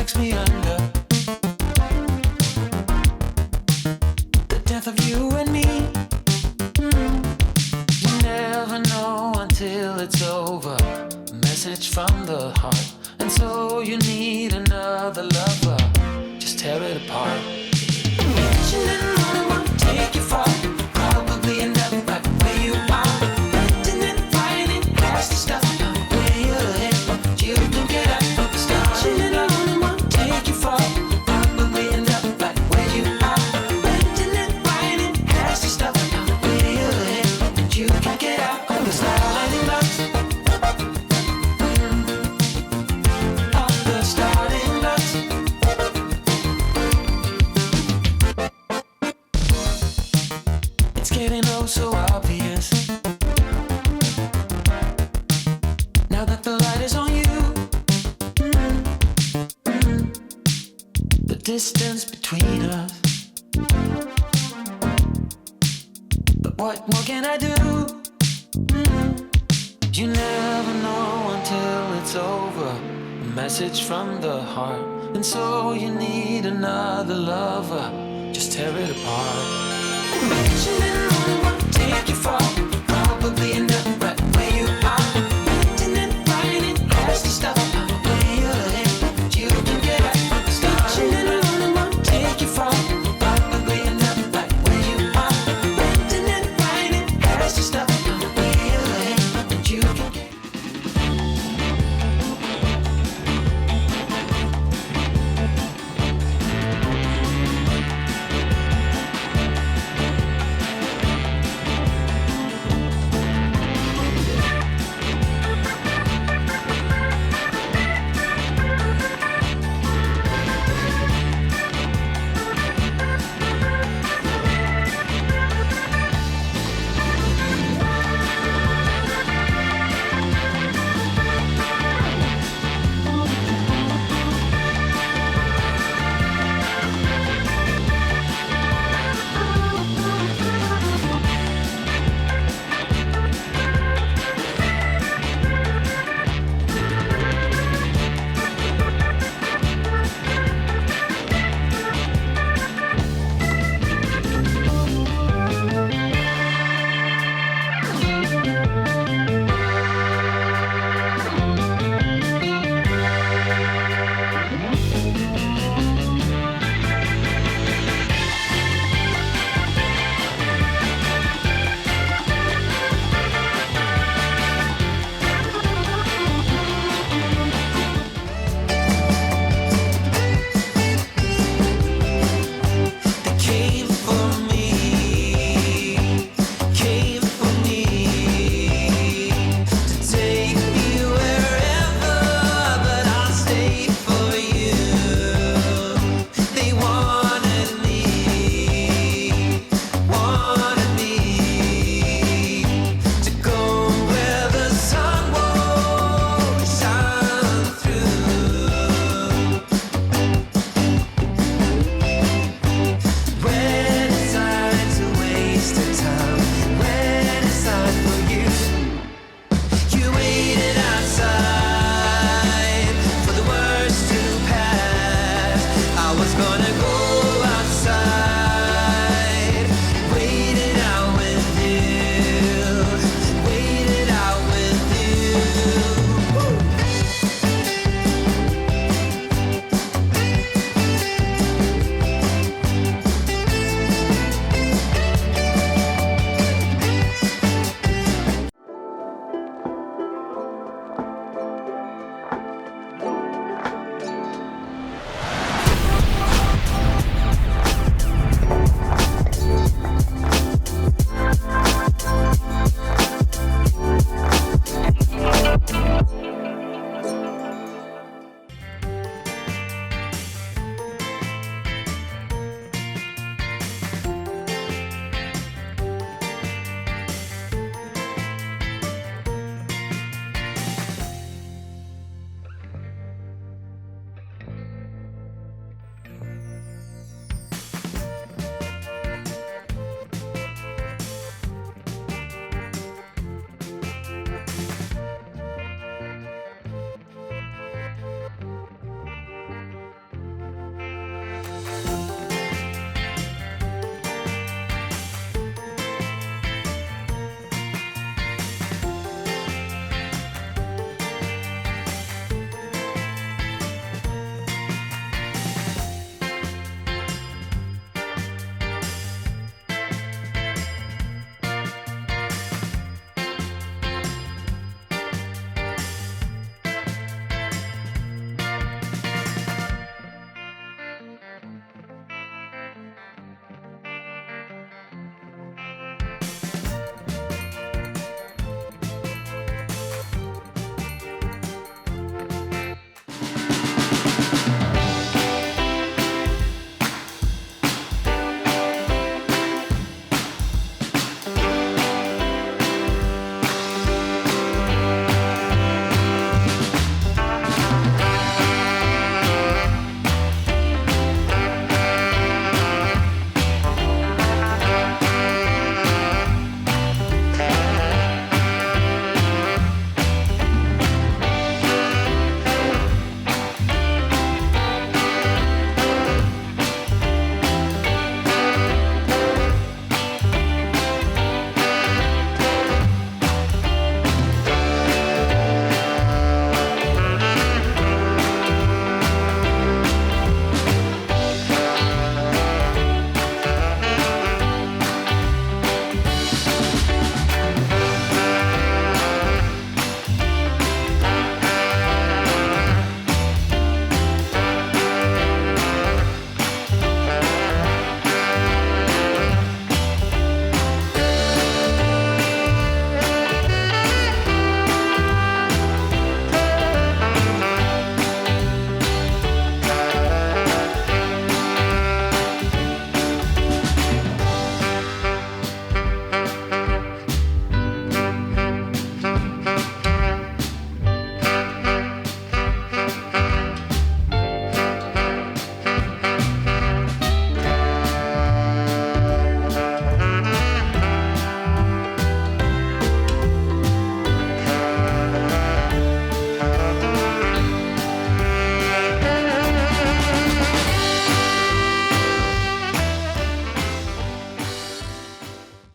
drags me under. The death of you and me. You never know until it's over. A message from the heart. And so you need another lover. Just tear it apart. Mention it only won't take you far. Probably end up right where you are. Renting and finding nasty stuff. Where you're headed, you can get out of the start. Mention it only won't take you far. Probably end up right where you are. Renting and finding nasty stuff. Where you're headed, you can get out of the sliding blocks. Of the starting blocks. It's getting oh so obvious. Now that the light is on you. The distance between us. But what more can I do? You never know until it's over. A message from the heart. And so you need another lover. Just tear it apart. Mention it only won't take you far. Probably end up